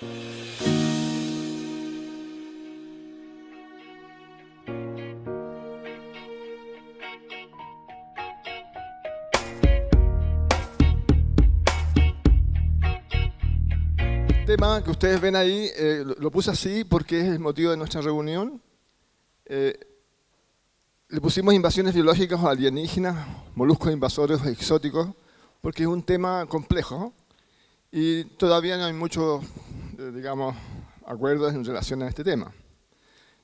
El tema que ustedes ven ahí, lo puse así porque es el motivo de nuestra reunión. Le pusimos invasiones biológicas o alienígenas, moluscos invasores o exóticos, porque es un tema complejo y todavía no hay muchos, digamos, acuerdos en relación a este tema.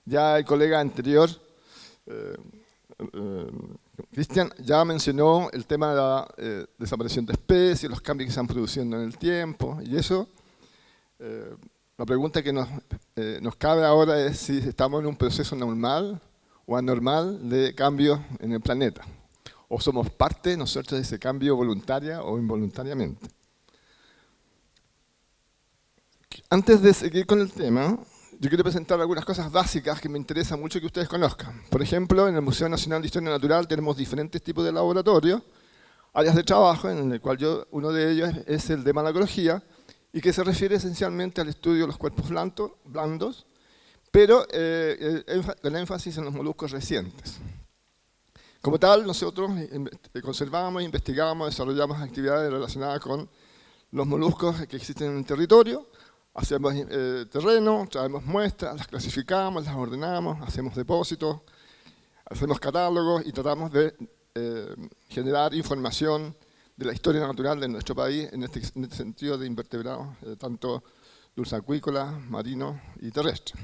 Ya el colega anterior, Cristian, ya mencionó el tema de la desaparición de especies, los cambios que se han produciendo en el tiempo y eso. La pregunta que nos cabe ahora es si estamos en un proceso normal o anormal de cambio en el planeta, o somos parte nosotros de ese cambio voluntaria o involuntariamente. Antes de seguir con el tema, yo quiero presentar algunas cosas básicas que me interesa mucho que ustedes conozcan. Por ejemplo, en el Museo Nacional de Historia Natural tenemos diferentes tipos de laboratorios, áreas de trabajo, en el cual uno de ellos es el de malacología, y que se refiere esencialmente al estudio de los cuerpos blandos, pero con énfasis en los moluscos recientes. Como tal, nosotros conservamos, investigamos, desarrollamos actividades relacionadas con los moluscos que existen en el territorio, hacemos terreno, traemos muestras, las clasificamos, las ordenamos, hacemos depósitos, hacemos catálogos y tratamos de generar información de la historia natural de nuestro país en este sentido de invertebrados, tanto dulceacuícolas, marinos y terrestres.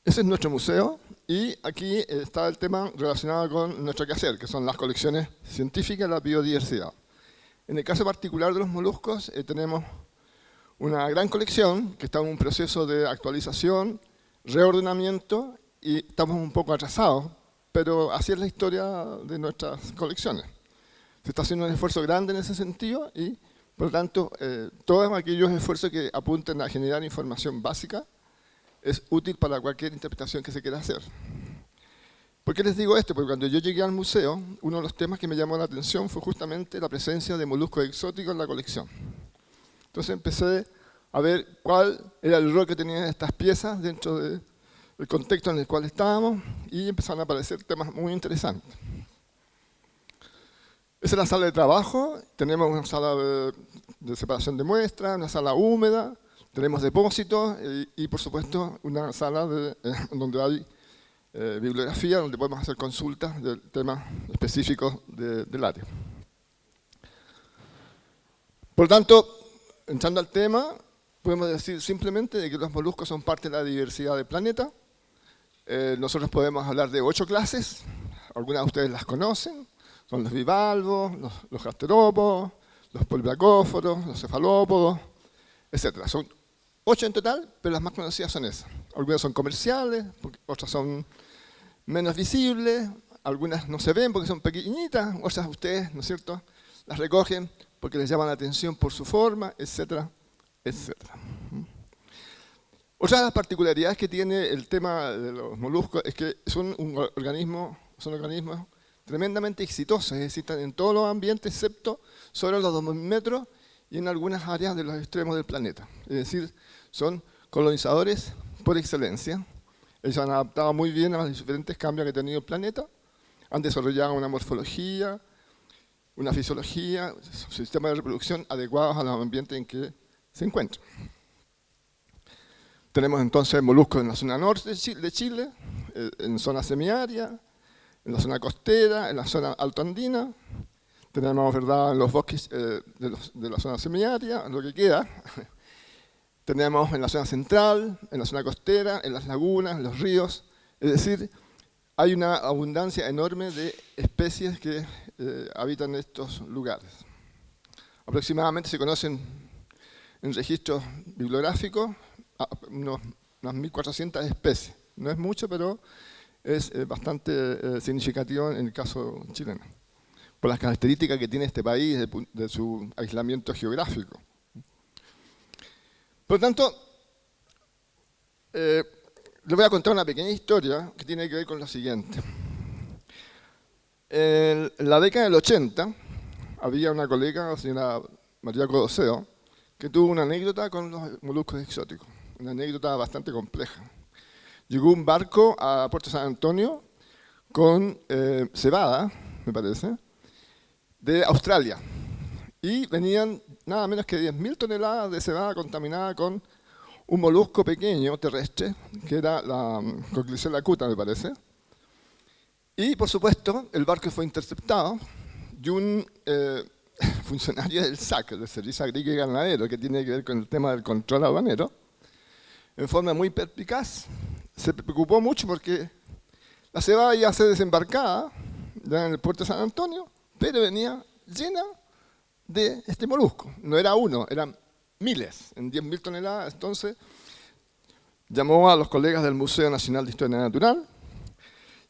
Ese es nuestro museo y aquí está el tema relacionado con nuestro quehacer, que son las colecciones científicas y la biodiversidad. En el caso particular de los moluscos tenemos una gran colección que está en un proceso de actualización, reordenamiento y estamos un poco atrasados, pero así es la historia de nuestras colecciones. Se está haciendo un esfuerzo grande en ese sentido y, por lo tanto, todos aquellos esfuerzos que apunten a generar información básica es útil para cualquier interpretación que se quiera hacer. ¿Por qué les digo esto? Porque cuando yo llegué al museo, uno de los temas que me llamó la atención fue justamente la presencia de moluscos exóticos en la colección. Entonces empecé a ver cuál era el rol que tenían estas piezas dentro del contexto en el cual estábamos y empezaron a aparecer temas muy interesantes. Esa es la sala de trabajo, tenemos una sala de separación de muestras, una sala húmeda, tenemos depósitos y por supuesto una sala donde hay bibliografía, donde podemos hacer consultas de temas específicos del área. Por lo tanto, entrando al tema, podemos decir simplemente de que los moluscos son parte de la diversidad del planeta. Nosotros podemos hablar de 8 clases, algunas de ustedes las conocen, son los bivalvos, los gasterópodos, los polibracóforos, los cefalópodos, etc. Son 8 en total, pero las más conocidas son esas. Algunas son comerciales, otras son menos visibles, algunas no se ven porque son pequeñitas, otras ustedes, ¿no es cierto?, las recogen porque les llaman la atención por su forma, etcétera, etcétera. Otra de las particularidades que tiene el tema de los moluscos es que son organismos tremendamente exitosos, es decir, están en todos los ambientes excepto sobre los 2000 metros y en algunas áreas de los extremos del planeta. Es decir, son colonizadores por excelencia. Ellos han adaptado muy bien a los diferentes cambios que ha tenido el planeta, han desarrollado una morfología, una fisiología, un sistema de reproducción adecuados a los ambientes en que se encuentran. Tenemos entonces moluscos en la zona norte de Chile, en zona semiárida, en la zona costera, en la zona altoandina. Tenemos, ¿verdad?, en los bosques de la zona semiárida, lo que queda. Tenemos en la zona central, en la zona costera, en las lagunas, en los ríos. Es decir, hay una abundancia enorme de especies que habitan estos lugares. Aproximadamente se conocen en registros bibliográficos unas 1.400 especies. No es mucho, pero es bastante significativo en el caso chileno, por las características que tiene este país de su aislamiento geográfico. Por lo tanto, les voy a contar una pequeña historia que tiene que ver con lo siguiente. En la década del 80, había una colega, la señora María Codoseo, que tuvo una anécdota con los moluscos exóticos, una anécdota bastante compleja. Llegó un barco a Puerto San Antonio con cebada, me parece, de Australia. Y venían nada menos que 10.000 toneladas de cebada contaminada con un molusco pequeño terrestre, que era la Cochliciella acuta, me parece. Y, por supuesto, el barco fue interceptado y un funcionario del SAC, del Servicio Agrícola y Ganadero, que tiene que ver con el tema del control aduanero, en forma muy perspicaz, se preocupó mucho porque la cebada iba a ser desembarcada ya en el puerto de San Antonio, pero venía llena de este molusco. No era uno, eran miles, en 10.000 toneladas. Entonces llamó a los colegas del Museo Nacional de Historia Natural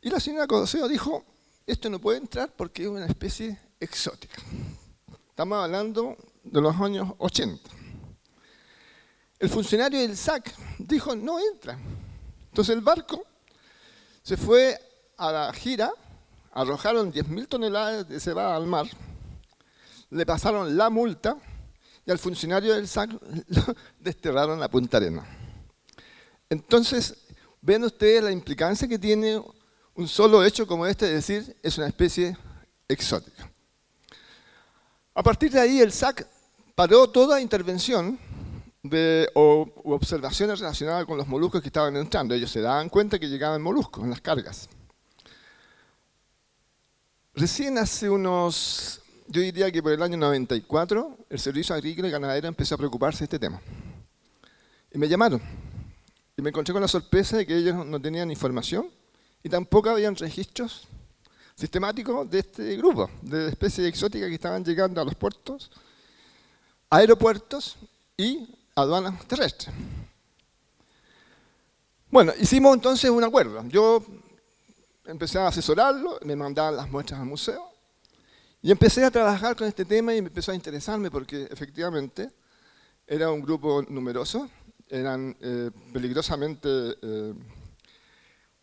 y la señora Codoseo dijo, esto no puede entrar porque es una especie exótica. Estamos hablando de los años 80. El funcionario del SAC dijo, no entra. Entonces el barco se fue a la gira, arrojaron 10.000 toneladas de cebada al mar, le pasaron la multa y al funcionario del SAC lo desterraron a Punta Arenas. Entonces, ven ustedes la implicancia que tiene un solo hecho como este, es decir, es una especie exótica. A partir de ahí el SAC paró toda intervención u observaciones relacionadas con los moluscos que estaban entrando. Ellos se daban cuenta que llegaban moluscos en las cargas. Recién hace unos, yo diría que por el año 94, el Servicio Agrícola y Ganadero empezó a preocuparse de este tema. Y me llamaron. Y me encontré con la sorpresa de que ellos no tenían información y tampoco habían registros sistemáticos de este grupo de especies exóticas que estaban llegando a los puertos, aeropuertos y aduanas terrestres. Bueno, hicimos entonces un acuerdo. Yo empecé a asesorarlo, me mandaban las muestras al museo y empecé a trabajar con este tema y me empezó a interesarme porque efectivamente era un grupo numeroso, eran peligrosamente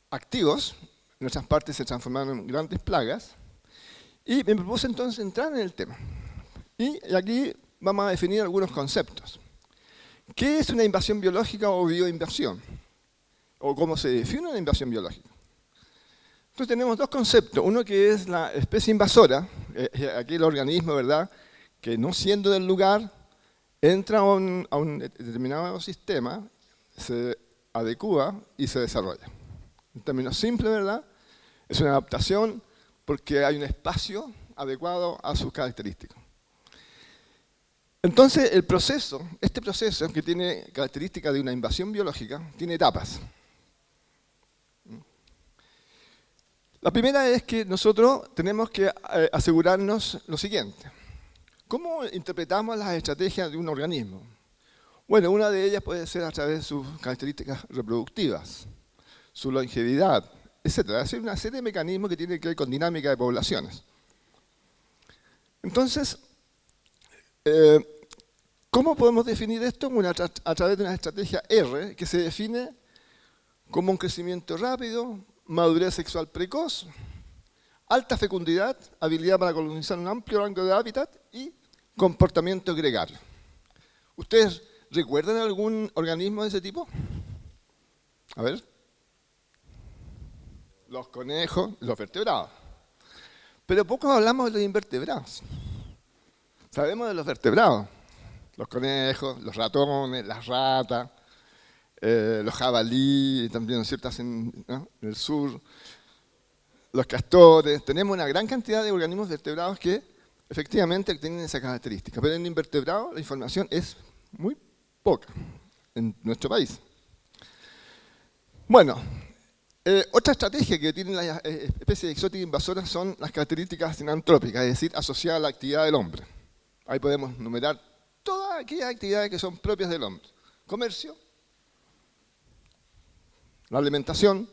activos, en otras partes se transformaron en grandes plagas y me propuse entonces entrar en el tema. Y aquí vamos a definir algunos conceptos. ¿Qué es una invasión biológica o bioinvasión? ¿O cómo se define una invasión biológica? Entonces tenemos dos conceptos. Uno que es la especie invasora, aquel organismo, ¿verdad?, que no siendo del lugar, entra a un determinado sistema, se adecúa y se desarrolla. En términos simples, ¿verdad?, es una adaptación porque hay un espacio adecuado a sus características. Entonces, este proceso que tiene características de una invasión biológica, tiene etapas. La primera es que nosotros tenemos que asegurarnos lo siguiente. ¿Cómo interpretamos las estrategias de un organismo? Bueno, una de ellas puede ser a través de sus características reproductivas, su longevidad, etc. Es decir, una serie de mecanismos que tienen que ver con dinámica de poblaciones. Entonces, ¿cómo podemos definir esto? Bueno, a través de una estrategia R, que se define como un crecimiento rápido, madurez sexual precoz, alta fecundidad, habilidad para colonizar un amplio rango de hábitat y comportamiento gregario. ¿Ustedes recuerdan algún organismo de ese tipo? A ver. Los conejos, los vertebrados. Pero poco hablamos de los invertebrados. Sabemos de los vertebrados. Los conejos, los ratones, las ratas, los jabalíes, también ciertas en el sur, los castores. Tenemos una gran cantidad de organismos vertebrados que efectivamente tienen esa característica. Pero en invertebrados la información es muy poca en nuestro país. Bueno, otra estrategia que tienen las especies exóticas invasoras son las características sinantrópicas, es decir, asociadas a la actividad del hombre. Ahí podemos numerar todas aquellas actividades que son propias del hombre. Comercio, la alimentación,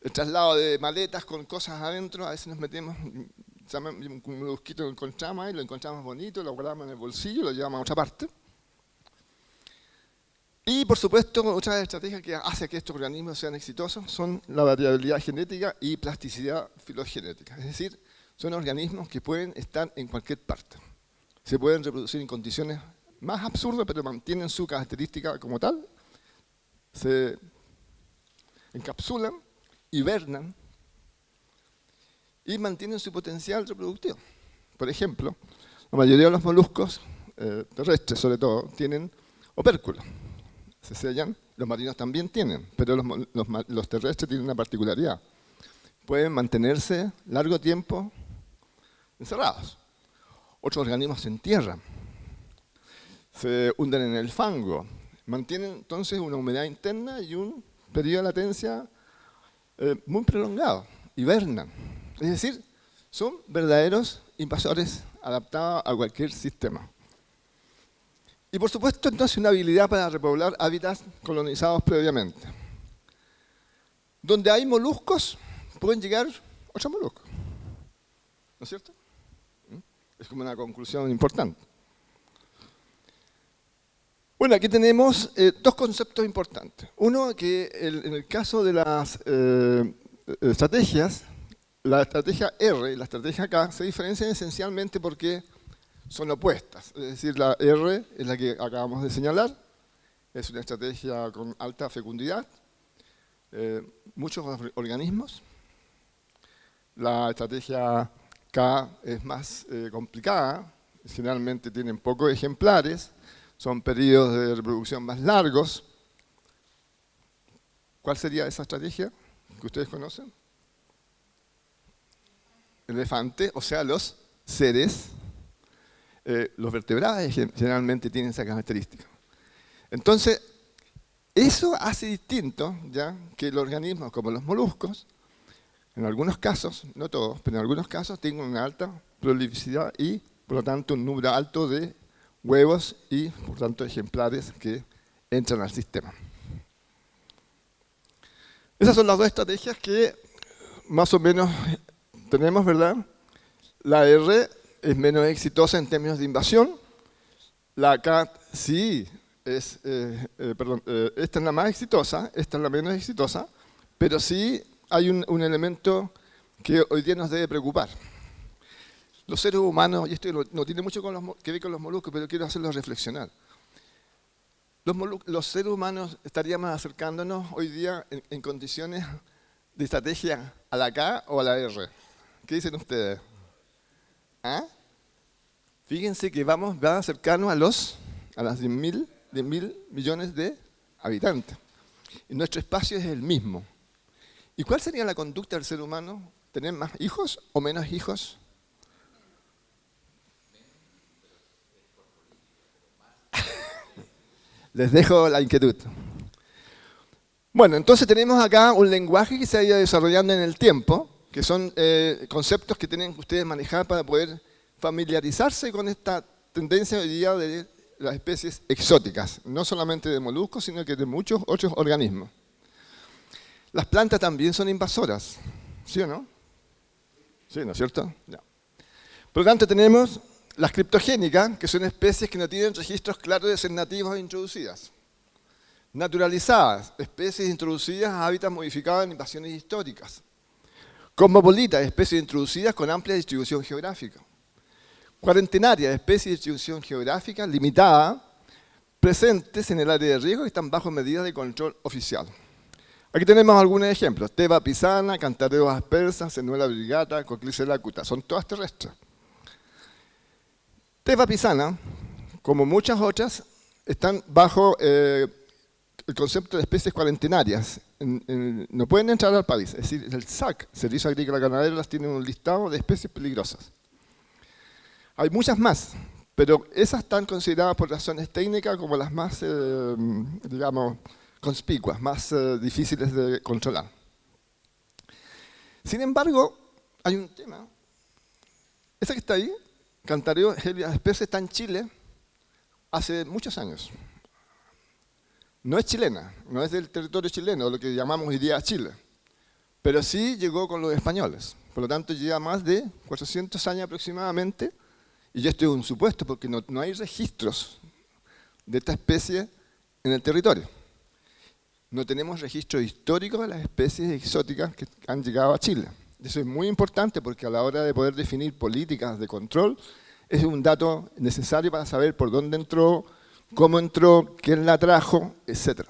el traslado de maletas con cosas adentro, a veces nos metemos, un mosquito lo encontramos ahí, lo encontramos bonito, lo guardamos en el bolsillo, lo llevamos a otra parte. Y, por supuesto, otra estrategia que hace que estos organismos sean exitosos son la variabilidad genética y plasticidad filogenética. Es decir, son organismos que pueden estar en cualquier parte. Se pueden reproducir en condiciones más absurdo, pero mantienen su característica como tal, se encapsulan, hibernan y mantienen su potencial reproductivo. Por ejemplo, la mayoría de los moluscos terrestres, sobre todo, tienen opérculos. Se sellan, los marinos también tienen, pero los terrestres tienen una particularidad. Pueden mantenerse largo tiempo encerrados. Otros organismos se entierran, se hunden en el fango, mantienen entonces una humedad interna y un periodo de latencia muy prolongado, hibernan. Es decir, son verdaderos invasores adaptados a cualquier sistema. Y por supuesto, entonces, una habilidad para repoblar hábitats colonizados previamente. Donde hay moluscos, pueden llegar otros moluscos. ¿No es cierto? Es como una conclusión importante. Bueno, aquí tenemos dos conceptos importantes. Uno, que en el caso de las estrategias, la estrategia R y la estrategia K se diferencian esencialmente porque son opuestas. Es decir, la R es la que acabamos de señalar, es una estrategia con alta fecundidad, muchos organismos. La estrategia K es más complicada, generalmente tienen pocos ejemplares, son periodos de reproducción más largos. ¿Cuál sería esa estrategia que ustedes conocen? Elefante, o sea, los seres, los vertebrados generalmente tienen esa característica. Entonces, eso hace distinto ya que los organismos como los moluscos, en algunos casos, no todos, pero en algunos casos tienen una alta prolificidad y, por lo tanto, un número alto de huevos y, por tanto, ejemplares que entran al sistema. Esas son las dos estrategias que más o menos tenemos, ¿verdad? La R es menos exitosa en términos de invasión. La K sí es, esta es la más exitosa, esta es la menos exitosa, pero sí hay un elemento que hoy día nos debe preocupar. Los seres humanos, y esto no tiene mucho que ver con los moluscos, pero quiero hacerlos reflexionar. Los seres humanos estaríamos acercándonos hoy día en condiciones de estrategia a la K o a la R. ¿Qué dicen ustedes? ¿Ah? Fíjense que vamos a acercarnos a las 10.000 millones de habitantes. Y nuestro espacio es el mismo. ¿Y cuál sería la conducta del ser humano? ¿Tener más hijos o menos hijos? Les dejo la inquietud. Bueno, entonces tenemos acá un lenguaje que se ha ido desarrollando en el tiempo, que son conceptos que tienen que ustedes manejar para poder familiarizarse con esta tendencia hoy día de las especies exóticas, no solamente de moluscos, sino que de muchos otros organismos. Las plantas también son invasoras, ¿sí o no? Sí, ¿no es cierto? No. Por lo tanto, tenemos las criptogénicas, que son especies que no tienen registros claros de ser nativas o introducidas. Naturalizadas, especies introducidas a hábitats modificados en invasiones históricas. Cosmopolitas, especies introducidas con amplia distribución geográfica. Cuarentenarias, especies de distribución geográfica limitada, presentes en el área de riesgo y están bajo medidas de control oficial. Aquí tenemos algunos ejemplos. Teva pisana, Cantareo aspersa, Senuela brigata, Coclicea acuta. Son todas terrestres. Teva pisana, como muchas otras, están bajo el concepto de especies cuarentenarias. No pueden entrar al país. Es decir, el SAC, Servicio Agrícola Ganadero, las tiene un listado de especies peligrosas. Hay muchas más, pero esas están consideradas por razones técnicas como las más, digamos, conspicuas, más difíciles de controlar. Sin embargo, hay un tema. Esa que está ahí, Cantareo Helia aspersa, está en Chile hace muchos años. No es chilena, no es del territorio chileno, lo que llamamos hoy día Chile, pero sí llegó con los españoles. Por lo tanto, lleva más de 400 años aproximadamente, y esto es un supuesto porque no hay registros de esta especie en el territorio. No tenemos registro histórico de las especies exóticas que han llegado a Chile. Eso es muy importante porque a la hora de poder definir políticas de control Es un dato necesario para saber por dónde entró, cómo entró, quién la trajo, etc.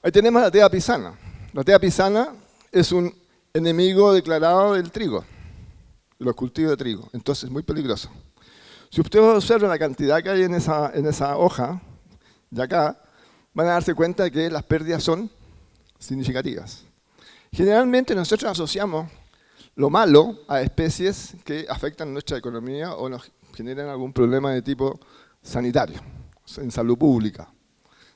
Ahí tenemos la tea pisana. La tea pisana es un enemigo declarado del trigo, de los cultivos de trigo, entonces es muy peligroso. Si ustedes observan la cantidad que hay en esa hoja de acá, van a darse cuenta de que las pérdidas son significativas. Generalmente nosotros asociamos lo malo a especies que afectan nuestra economía o nos generan algún problema de tipo sanitario, en salud pública.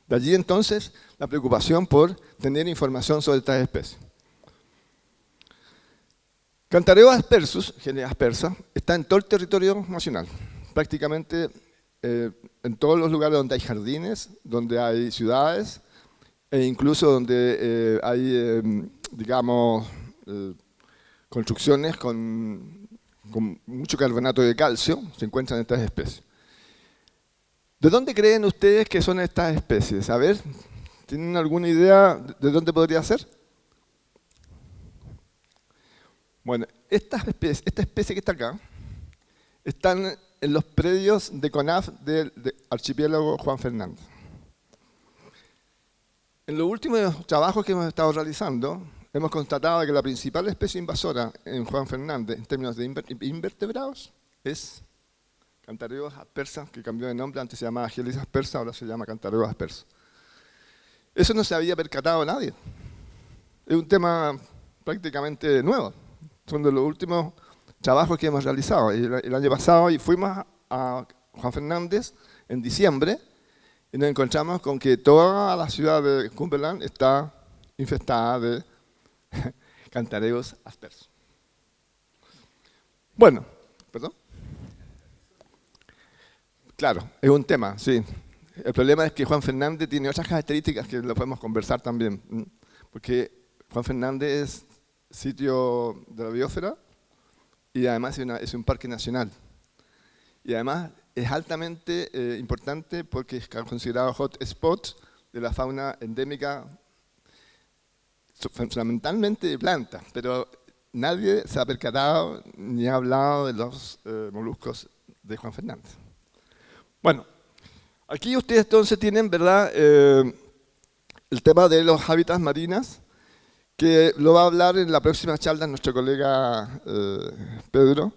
De allí entonces la preocupación por tener información sobre estas especies. Cantareo aspersus, genera aspersa, está en todo el territorio nacional, prácticamente en todos los lugares donde hay jardines, donde hay ciudades, e incluso donde hay, digamos, construcciones con mucho carbonato de calcio, se encuentran estas especies. ¿De dónde creen ustedes que son estas especies? A ver, ¿tienen alguna idea de dónde podría ser? Bueno, esta especie que está acá, están en los predios de CONAF del archipiélago Juan Fernández. En los últimos trabajos que hemos estado realizando, hemos constatado que la principal especie invasora en Juan Fernández, en términos de invertebrados, es Cantareus aspersa, que cambió de nombre, antes se llamaba Agilis aspersa, ahora se llama Cantareus aspersa. Eso no se había percatado nadie. Es un tema prácticamente nuevo. Son de los últimos trabajos que hemos realizado. El año pasado fuimos a Juan Fernández en diciembre y nos encontramos con que toda la ciudad de Cumberland está infestada de Cantareus aspersa. Bueno, perdón. Claro, es un tema, sí. El problema es que Juan Fernández tiene otras características que lo podemos conversar también. Porque Juan Fernández es sitio de la biosfera y además es un parque nacional. Y además es altamente importante porque es considerado hot spot de la fauna endémica, fundamentalmente de plantas, pero nadie se ha percatado ni ha hablado de los moluscos de Juan Fernández. Bueno, aquí ustedes entonces tienen, ¿verdad?, el tema de los hábitats marinos, que lo va a hablar en la próxima charla nuestro colega Pedro,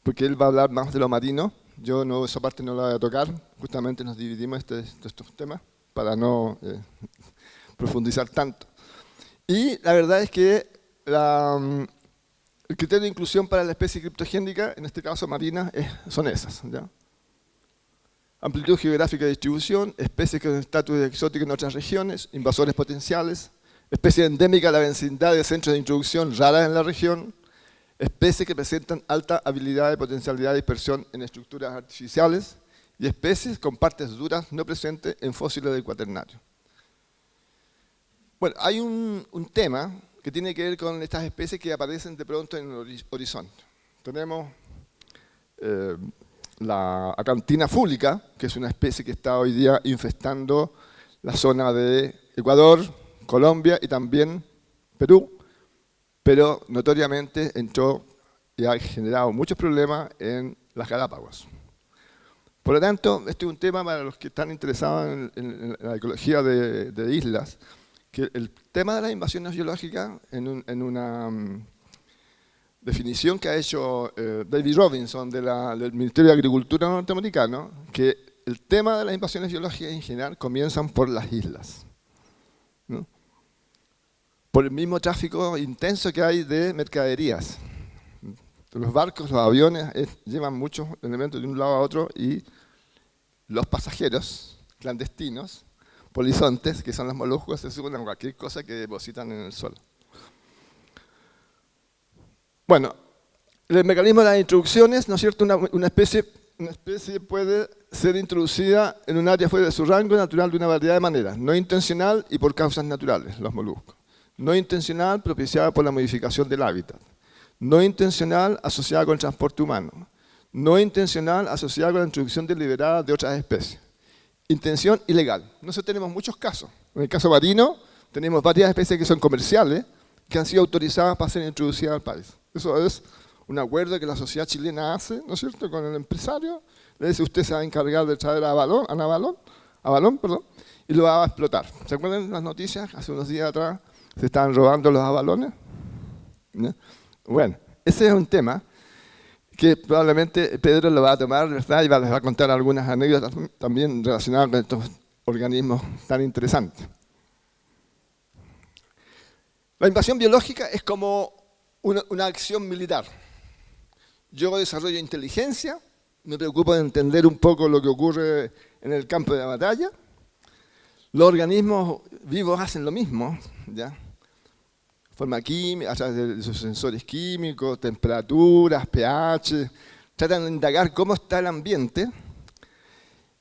porque él va a hablar más de lo marino. Yo no, esa parte no la voy a tocar, justamente nos dividimos estos temas para no profundizar tanto. Y la verdad es que el criterio de inclusión para la especie criptogénica, en este caso marina, son esas, ¿ya? Amplitud geográfica de distribución, especies con estatus exótico en otras regiones, invasores potenciales, especie endémica a la vecindad de centros de introducción raras en la región, especies que presentan alta habilidad de potencialidad de dispersión en estructuras artificiales y especies con partes duras no presentes en fósiles del cuaternario. Bueno, hay un tema que tiene que ver con estas especies que aparecen de pronto en el horizonte. Tenemos la acantina fúlica, que es una especie que está hoy día infestando la zona de Ecuador, Colombia y también Perú, pero notoriamente entró y ha generado muchos problemas en las Galápagos. Por lo tanto, este es un tema para los que están interesados en la ecología de islas, que el tema de las invasiones biológicas, en una definición que ha hecho David Robinson del Ministerio de Agricultura norteamericano, que el tema de las invasiones biológicas en general comienzan por las islas, ¿no? Por el mismo tráfico intenso que hay de mercaderías. Los barcos, los aviones llevan muchos elementos de un lado a otro y los pasajeros clandestinos, polizontes, que son los moluscos, se suben a cualquier cosa que depositan en el suelo. Bueno, el mecanismo de las introducciones, ¿no es cierto? Una especie puede ser introducida en un área fuera de su rango natural de una variedad de maneras, no intencional y por causas naturales, los moluscos. No intencional, propiciada por la modificación del hábitat. No intencional, asociada con el transporte humano. No intencional, asociada con la introducción deliberada de otras especies. Intención ilegal. Nosotros tenemos muchos casos. En el caso marino, tenemos varias especies que son comerciales, que han sido autorizadas para ser introducidas al país. Eso es un acuerdo que la sociedad chilena hace, ¿no es cierto?, con el empresario. Ese usted se va a encargar de traer a balón, perdón, y lo va a explotar. ¿Se acuerdan las noticias? Hace unos días atrás se estaban robando los avalones. ¿No? Bueno, ese es un tema que probablemente Pedro lo va a tomar, ¿verdad? Y les va a contar algunas anécdotas también relacionadas con estos organismos tan interesantes. La invasión biológica es como una acción militar. Yo desarrollo inteligencia, me preocupo de entender un poco lo que ocurre en el campo de la batalla. Los organismos vivos hacen lo mismo, ¿ya? Forma química, a través de sus sensores químicos, temperaturas, pH, tratan de indagar cómo está el ambiente.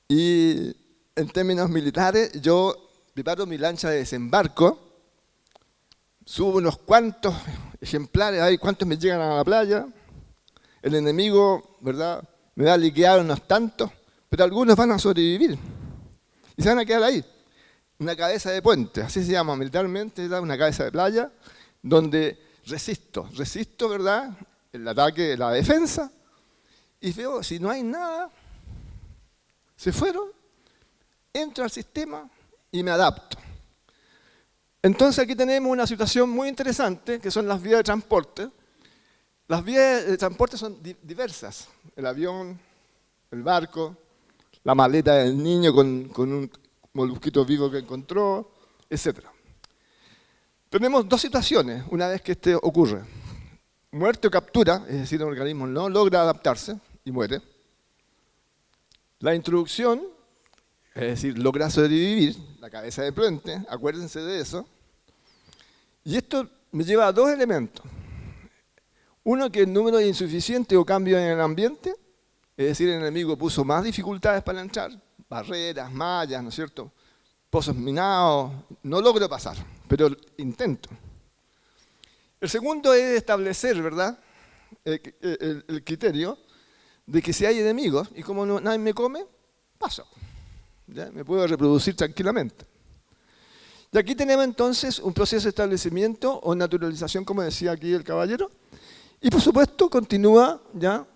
Y en términos militares, yo preparo mi lancha de desembarco, subo unos cuantos ejemplares, hay cuantos me llegan a la playa, el enemigo, ¿verdad?, me va a liquidar unos tantos, pero algunos van a sobrevivir y se van a quedar ahí. Una cabeza de puente, así se llama militarmente, una cabeza de playa, donde resisto, ¿verdad?, el ataque, la defensa, y veo, si no hay nada, se fueron, entro al sistema y me adapto. Entonces aquí tenemos una situación muy interesante, que son las vías de transporte. Las vías de transporte son diversas, el avión, el barco, la maleta del niño con un molusquito vivo que encontró, etc. Tenemos dos situaciones una vez que esto ocurre. Muerte o captura, es decir, el organismo no logra adaptarse y muere. La introducción, es decir, logra sobrevivir, la cabeza de puente, acuérdense de eso. Y esto me lleva a dos elementos. Uno, que el número es insuficiente o cambio en el ambiente, es decir, el enemigo puso más dificultades para entrar, barreras, mallas, ¿no es cierto?, pozos minados, no logro pasar, pero intento. El segundo es establecer, ¿verdad?, el criterio de que si hay enemigos y como nadie me come, paso. ¿Ya? Me puedo reproducir tranquilamente. Y aquí tenemos entonces un proceso de establecimiento o naturalización, como decía aquí el caballero, y por supuesto continúa ya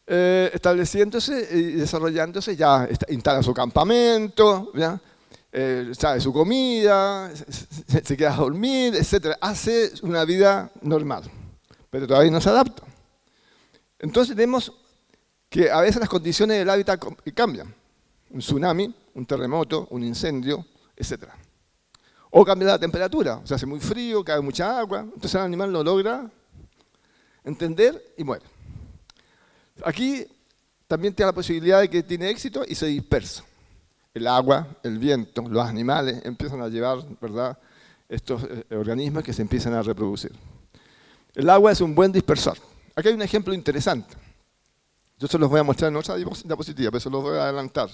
estableciéndose y desarrollándose, ya instala su campamento, ya sabe su comida, se queda a dormir, etc. Hace una vida normal, pero todavía no se adapta. Entonces vemos que a veces las condiciones del hábitat cambian. Un tsunami, un terremoto, un incendio, etc. O cambia la temperatura, o sea, hace muy frío, cae mucha agua, entonces el animal no logra entender y muere. Aquí también tiene la posibilidad de que tiene éxito y se dispersa. El agua, el viento, los animales empiezan a llevar, ¿verdad?, estos organismos que se empiezan a reproducir. El agua es un buen dispersor. Aquí hay un ejemplo interesante. Yo se los voy a mostrar en otra diapositiva, pero se los voy a adelantar.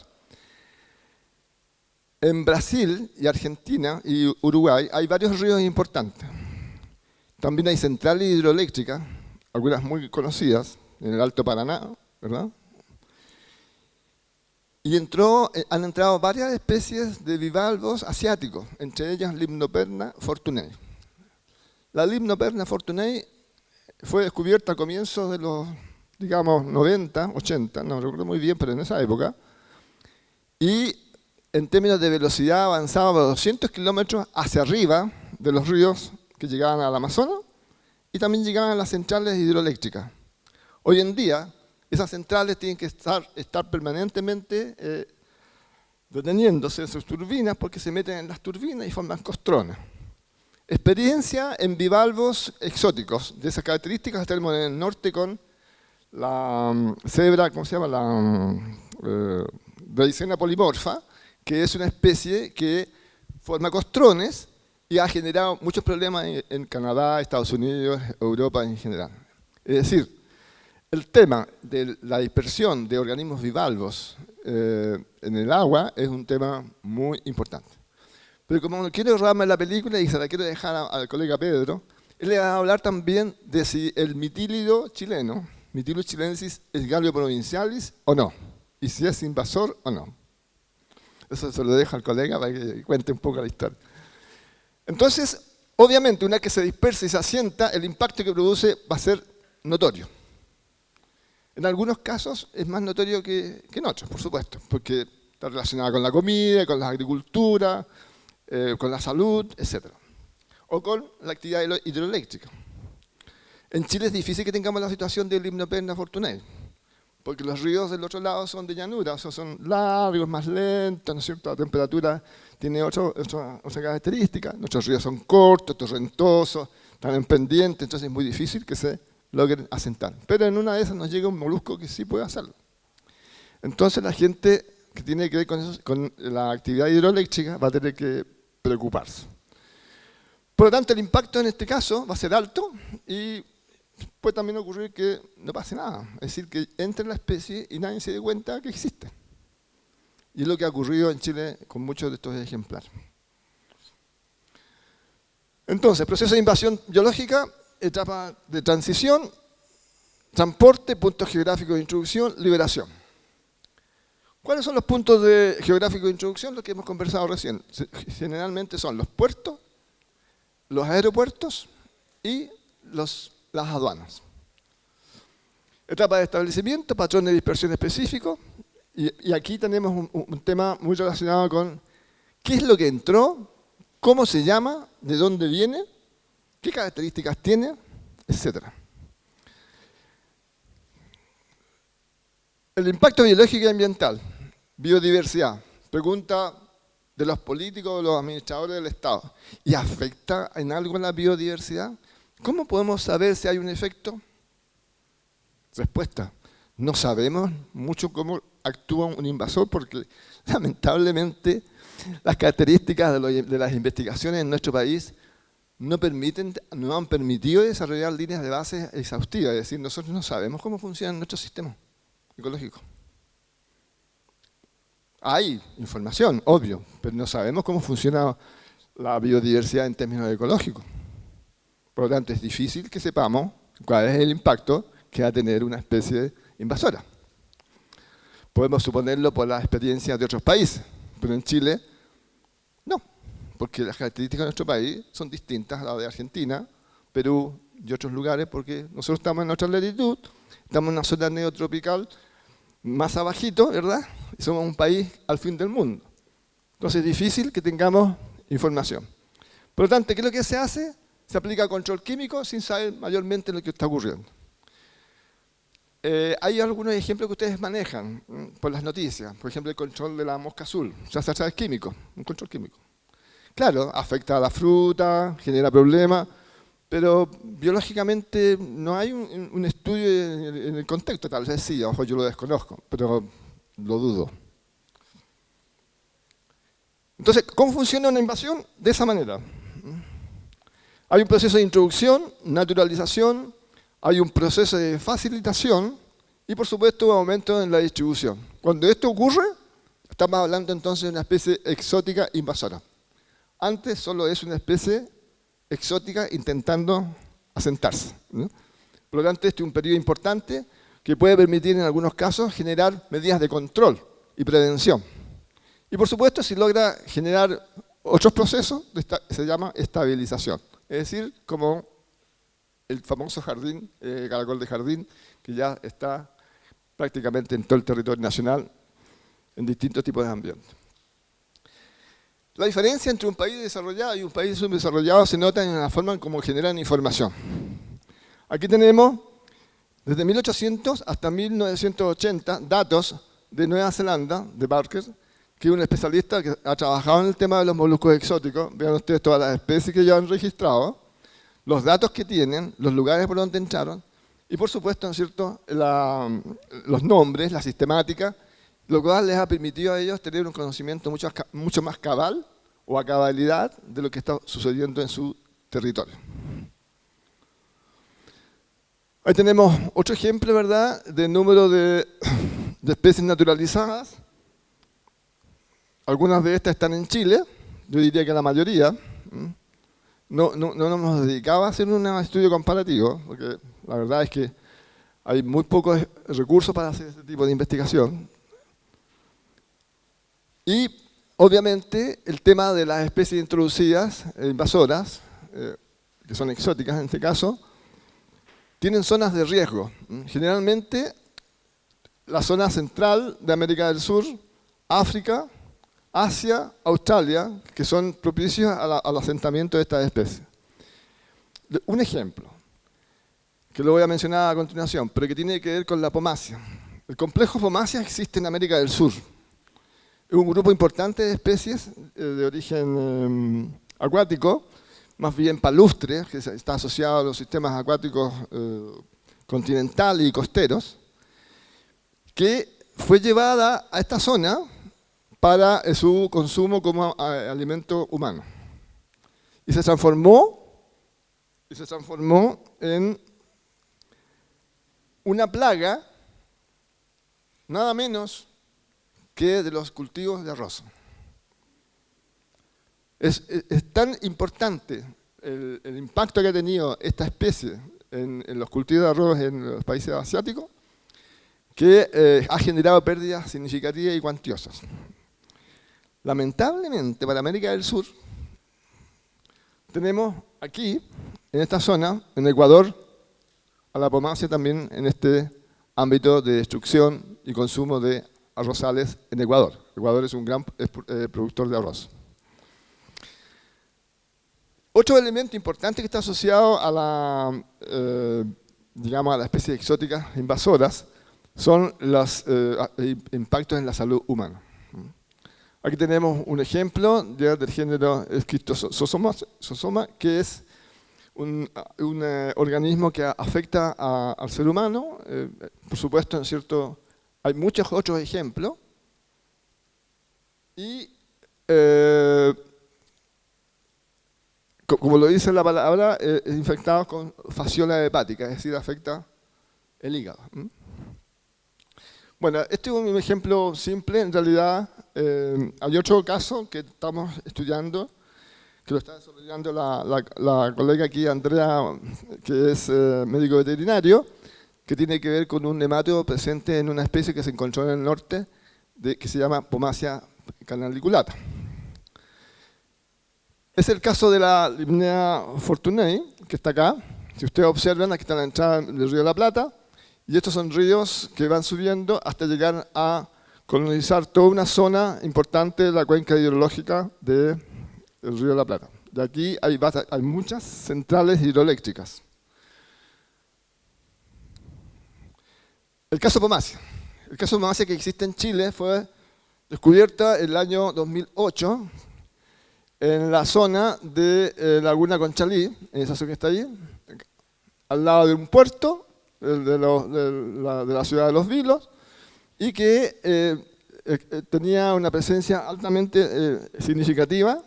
En Brasil y Argentina y Uruguay hay varios ríos importantes. También hay centrales hidroeléctricas, algunas muy conocidas, en el Alto Paraná, ¿verdad? Y han entrado varias especies de bivalvos asiáticos, entre ellas Limnoperna fortunei. La Limnoperna fortunei fue descubierta a comienzos de los, digamos, 90, 80, no recuerdo muy bien, pero en esa época, y en términos de velocidad avanzaba a 200 kilómetros hacia arriba de los ríos que llegaban al Amazonas y también llegaban a las centrales hidroeléctricas. Hoy en día, esas centrales tienen que estar permanentemente deteniéndose en sus turbinas porque se meten en las turbinas y forman costrones. Experiencia en bivalvos exóticos de esas características tenemos en el norte con la cebra, ¿cómo se llama? La Dreissena polimorfa, que es una especie que forma costrones y ha generado muchos problemas en Canadá, Estados Unidos, Europa en general. Es decir, el tema de la dispersión de organismos bivalvos en el agua es un tema muy importante. Pero como no quiero robarme la película y se la quiero dejar al colega Pedro, él le va a hablar también de si el mitílido chileno, Mytilus chilensis, es Gallio provincialis o no, y si es invasor o no. Eso se lo dejo al colega para que cuente un poco la historia. Entonces, obviamente, una vez que se dispersa y se asienta, el impacto que produce va a ser notorio. En algunos casos es más notorio que en otros, por supuesto, porque está relacionada con la comida, con la agricultura, con la salud, etc. O con la actividad hidroeléctrica. En Chile es difícil que tengamos la situación del Limnoperna fortunei, porque los ríos del otro lado son de llanura, o sea, son largos, más lentos, ¿no es cierto? La temperatura tiene otra característica. Nuestros ríos son cortos, torrentosos, están en pendiente, entonces es muy difícil que se logren asentar. Pero en una de esas nos llega un molusco que sí puede hacerlo. Entonces la gente que tiene que ver con la actividad hidroeléctrica va a tener que preocuparse. Por lo tanto, el impacto en este caso va a ser alto y puede también ocurrir que no pase nada. Es decir, que entre la especie y nadie se dé cuenta que existe. Y es lo que ha ocurrido en Chile con muchos de estos ejemplares. Entonces, proceso de invasión biológica, etapa de transición, transporte, puntos geográficos de introducción, liberación. ¿Cuáles son los puntos geográficos de introducción? Los que hemos conversado recién. Generalmente son los puertos, los aeropuertos y las aduanas. Etapa de establecimiento, patrón de dispersión específico. Y aquí tenemos un tema muy relacionado con qué es lo que entró, cómo se llama, de dónde viene, qué características tiene, etc. El impacto biológico y ambiental, biodiversidad, pregunta de los políticos o los administradores del Estado. ¿Y afecta en algo la biodiversidad? ¿Cómo podemos saber si hay un efecto? Respuesta, no sabemos mucho cómo actúa un invasor porque lamentablemente las características de las investigaciones en nuestro país no han permitido desarrollar líneas de base exhaustivas. Es decir, nosotros no sabemos cómo funciona nuestro sistema ecológico. Hay información, obvio, pero no sabemos cómo funciona la biodiversidad en términos ecológicos. Por lo tanto, es difícil que sepamos cuál es el impacto que va a tener una especie invasora. Podemos suponerlo por las experiencias de otros países, pero en Chile no, porque las características de nuestro país son distintas a las de Argentina, Perú y otros lugares, porque nosotros estamos en otra latitud, estamos en una zona neotropical más abajito, ¿verdad? Y somos un país al fin del mundo. Entonces es difícil que tengamos información. Por lo tanto, ¿qué es lo que se hace? Se aplica control químico sin saber mayormente lo que está ocurriendo. Hay algunos ejemplos que ustedes manejan por las noticias. Por ejemplo, el control de la mosca azul. Se hace a través químico, un control químico. Claro, afecta a la fruta, genera problemas, pero biológicamente no hay un estudio en el contexto. Tal vez sí, ojo, yo lo desconozco, pero lo dudo. Entonces, ¿cómo funciona una invasión? De esa manera. Hay un proceso de introducción, naturalización, hay un proceso de facilitación y, por supuesto, un aumento en la distribución. Cuando esto ocurre, estamos hablando entonces de una especie exótica invasora. Antes solo es una especie exótica intentando asentarse, ¿no? Por lo tanto, este es un periodo importante que puede permitir en algunos casos generar medidas de control y prevención. Y, por supuesto, si logra generar otros procesos, se llama estabilización. Es decir, como el famoso jardín, caracol de jardín, que ya está prácticamente en todo el territorio nacional, en distintos tipos de ambientes. La diferencia entre un país desarrollado y un país subdesarrollado se nota en la forma en cómo generan información. Aquí tenemos, desde 1800 hasta 1980, datos de Nueva Zelanda, de Barker, que es un especialista que ha trabajado en el tema de los moluscos exóticos. Vean ustedes todas las especies que ya han registrado, los datos que tienen, los lugares por donde entraron, y por supuesto, ¿no es cierto?, los nombres, la sistemática, lo cual les ha permitido a ellos tener un conocimiento mucho más cabal o a cabalidad de lo que está sucediendo en su territorio. Ahí tenemos otro ejemplo, ¿verdad?, de número de especies naturalizadas. Algunas de estas están en Chile, yo diría que la mayoría. No nos hemos dedicado a hacer un estudio comparativo, porque la verdad es que hay muy pocos recursos para hacer este tipo de investigación. Y, obviamente, el tema de las especies introducidas, invasoras, que son exóticas en este caso, tienen zonas de riesgo. Generalmente la zona central de América del Sur, África, Asia, Australia, que son propicios al asentamiento de estas especies. Un ejemplo, que lo voy a mencionar a continuación, pero que tiene que ver con la pomacia. El complejo pomacia existe en América del Sur. Es un grupo importante de especies de origen acuático, más bien palustre, que está asociado a los sistemas acuáticos continentales y costeros, que fue llevada a esta zona para su consumo como alimento humano. Y se transformó en una plaga, nada menos que de los cultivos de arroz. Es tan importante el impacto que ha tenido esta especie en los cultivos de arroz en los países asiáticos que ha generado pérdidas significativas y cuantiosas. Lamentablemente para América del Sur tenemos aquí, en esta zona, en Ecuador, a la pomacia también en este ámbito de destrucción y consumo de arrozales en Ecuador. Ecuador es un gran productor de arroz. Otro elemento importante que está asociado a las especies exóticas invasoras son los impactos en la salud humana. Aquí tenemos un ejemplo del género Schistosoma, que es un organismo que afecta al ser humano. Por supuesto, hay muchos otros ejemplos. Y como lo dice la palabra, es infectado con fasciola hepática, es decir, afecta el hígado. Bueno, este es un ejemplo simple. En realidad, hay otro caso que estamos estudiando, que lo está desarrollando la colega aquí, Andrea, que es médico veterinario, que tiene que ver con un nemátodo presente en una especie que se encontró en el norte, que se llama Pomacia canaliculata. Es el caso de la Limnea fortunei, que está acá. Si ustedes observan, aquí está la entrada del río de la Plata, y estos son ríos que van subiendo hasta llegar a colonizar toda una zona importante de la cuenca hidrológica del río de la Plata. De aquí hay muchas centrales hidroeléctricas. El caso Pomacia. El caso Pomacia que existe en Chile fue descubierta en el año 2008 en la zona de Laguna Conchalí, en esa zona que está ahí, al lado de un puerto de la ciudad de Los Vilos, y que tenía una presencia altamente significativa.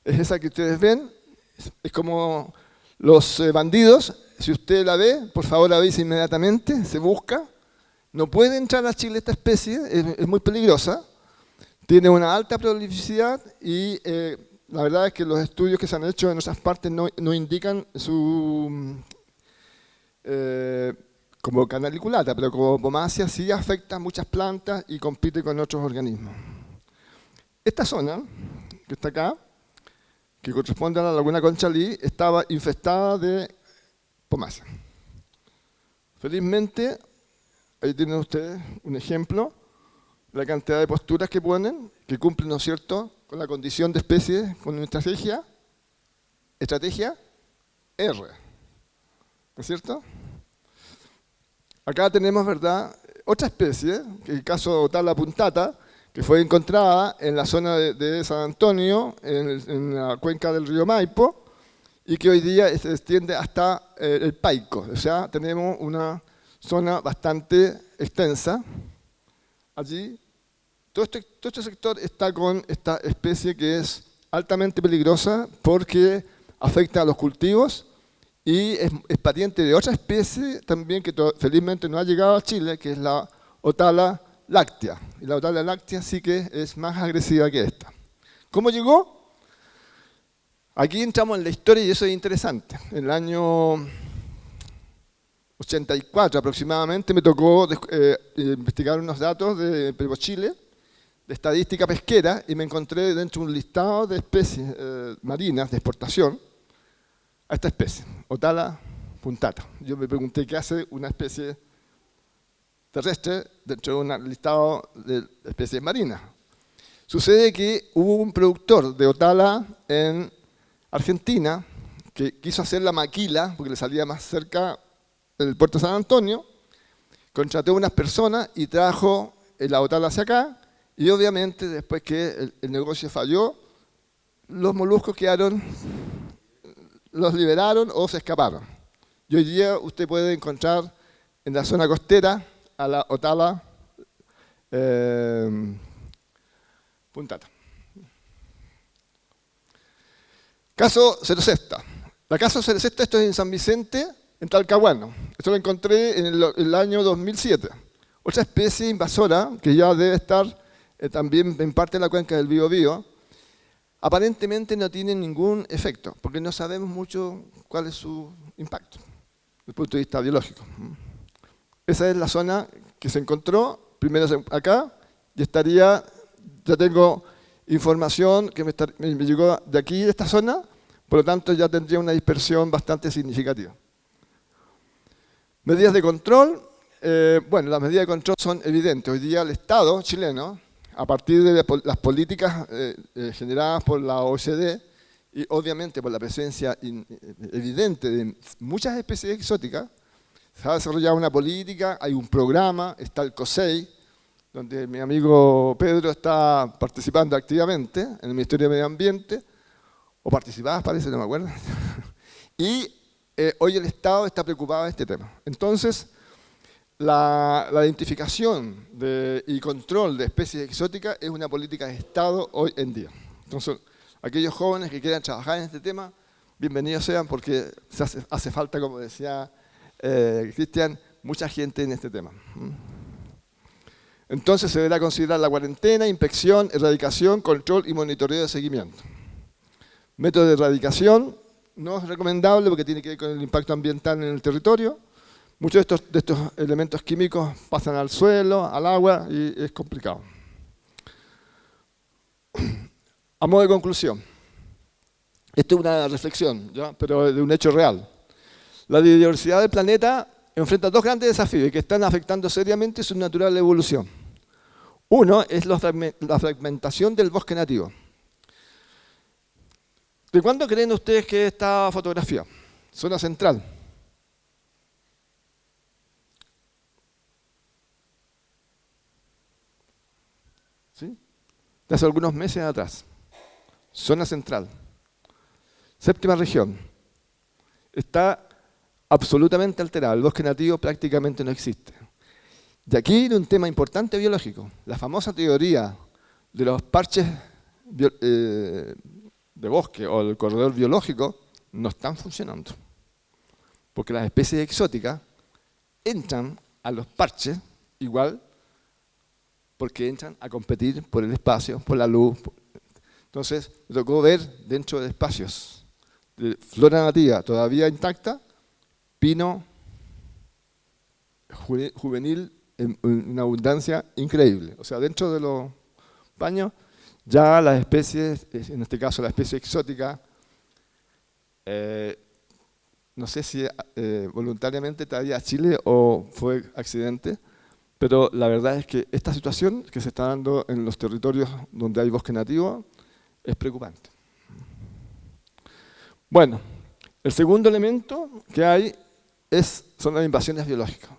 Es esa que ustedes ven, es como los bandidos. Si usted la ve, por favor avise inmediatamente, se busca. No puede entrar a Chile esta especie, es muy peligrosa, tiene una alta prolificidad y la verdad es que los estudios que se han hecho en otras partes no indican su como canaliculata, pero como pomacia sí afecta a muchas plantas y compite con otros organismos. Esta zona, que está acá, que corresponde a la Laguna Conchalí, estaba infestada de pomacia. Felizmente, ahí tienen ustedes un ejemplo de la cantidad de posturas que ponen, que cumplen, ¿no es cierto?, con la condición de especie, con una estrategia R, ¿no es cierto? Acá tenemos, ¿verdad?, otra especie, que es el caso de Otala puntata, que fue encontrada en la zona de San Antonio, en la cuenca del río Maipo, y que hoy día se extiende hasta el Paico. O sea, tenemos una zona bastante extensa. Allí, todo este sector está con esta especie que es altamente peligrosa porque afecta a los cultivos y es pariente de otra especie también que felizmente no ha llegado a Chile, que es la Otala láctea. Y la Otala láctea sí que es más agresiva que esta. ¿Cómo llegó? Aquí entramos en la historia y eso es interesante. En el año 84 aproximadamente me tocó investigar unos datos de Chile, de estadística pesquera, y me encontré dentro de un listado de especies marinas de exportación a esta especie, Otala puntata. Yo me pregunté qué hace una especie terrestre dentro de un listado de especies marinas. Sucede que hubo un productor de Otala en Argentina que quiso hacer la maquila, porque le salía más cerca del puerto de San Antonio, contrató a unas personas y trajo la Otala hacia acá, y obviamente después que el negocio falló, los moluscos quedaron, los liberaron o se escaparon. Y hoy día usted puede encontrar en la zona costera a la Otala puntata. Caso Cerocesta. La caso Cerocesta, esto es en San Vicente, en Talcahuano. Esto lo encontré en el año 2007. Otra especie invasora que ya debe estar también en parte de la cuenca del Biobío, aparentemente no tiene ningún efecto, porque no sabemos mucho cuál es su impacto desde el punto de vista biológico. Esa es la zona que se encontró, primero acá, y estaría, ya tengo información que me llegó de aquí, de esta zona, por lo tanto ya tendría una dispersión bastante significativa. Medidas de control, bueno, las medidas de control son evidentes. Hoy día el Estado chileno, a partir de las políticas generadas por la OECD y obviamente por la presencia evidente de muchas especies exóticas, se ha desarrollado una política, hay un programa, está el COSEI, donde mi amigo Pedro está participando activamente en el Ministerio de Medio Ambiente, o participaba, parece, no me acuerdo, y hoy el Estado está preocupado de este tema. Entonces, la identificación y control de especies exóticas es una política de Estado hoy en día. Entonces, aquellos jóvenes que quieran trabajar en este tema, bienvenidos sean, porque hace falta, como decía Cristian, mucha gente en este tema. Entonces se deberá considerar la cuarentena, inspección, erradicación, control y monitoreo de seguimiento. Método de erradicación no es recomendable porque tiene que ver con el impacto ambiental en el territorio. Muchos de estos elementos químicos pasan al suelo, al agua y es complicado. A modo de conclusión, esto es una reflexión, ¿ya? Pero de un hecho real. La biodiversidad del planeta enfrenta dos grandes desafíos que están afectando seriamente su natural evolución. Uno es la fragmentación del bosque nativo. ¿De cuándo creen ustedes que es esta fotografía? Zona central. ¿Sí? De hace algunos meses atrás. Zona central. Séptima región. Está absolutamente alterado. El bosque nativo prácticamente no existe. Y aquí viene un tema importante biológico. La famosa teoría de los parches de bosque o el corredor biológico no están funcionando. Porque las especies exóticas entran a los parches igual porque entran a competir por el espacio, por la luz. Entonces, me tocó ver dentro de espacios de flora nativa todavía intacta, pino juvenil en una abundancia increíble. O sea, dentro de los paños, ya las especies, en este caso la especie exótica, no sé si voluntariamente traía a Chile o fue accidente, pero la verdad es que esta situación que se está dando en los territorios donde hay bosque nativo es preocupante. Bueno, el segundo elemento que hay son las invasiones biológicas,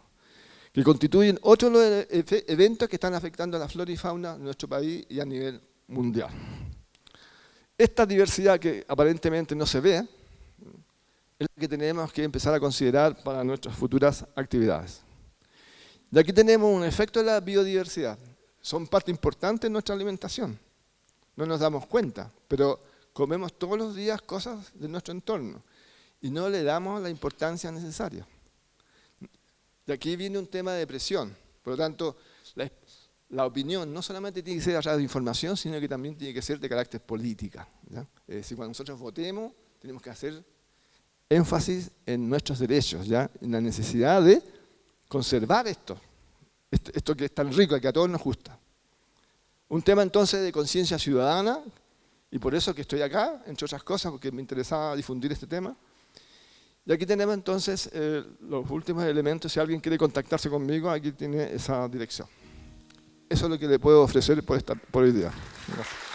que constituyen otro de los eventos que están afectando a la flora y fauna de nuestro país y a nivel mundial. Esta diversidad que aparentemente no se ve, es la que tenemos que empezar a considerar para nuestras futuras actividades. Y aquí tenemos un efecto de la biodiversidad. Son parte importante de nuestra alimentación. No nos damos cuenta, pero comemos todos los días cosas de nuestro entorno y no le damos la importancia necesaria. De aquí viene un tema de presión. Por lo tanto, la opinión no solamente tiene que ser a través de información, sino que también tiene que ser de carácter política, ¿ya? Es decir, cuando nosotros votemos, tenemos que hacer énfasis en nuestros derechos, ¿ya? En la necesidad de conservar esto que es tan rico y que a todos nos gusta. Un tema entonces de conciencia ciudadana, y por eso que estoy acá, entre otras cosas, porque me interesaba difundir este tema. Y aquí tenemos entonces los últimos elementos. Si alguien quiere contactarse conmigo, aquí tiene esa dirección. Eso es lo que le puedo ofrecer por hoy día. Gracias.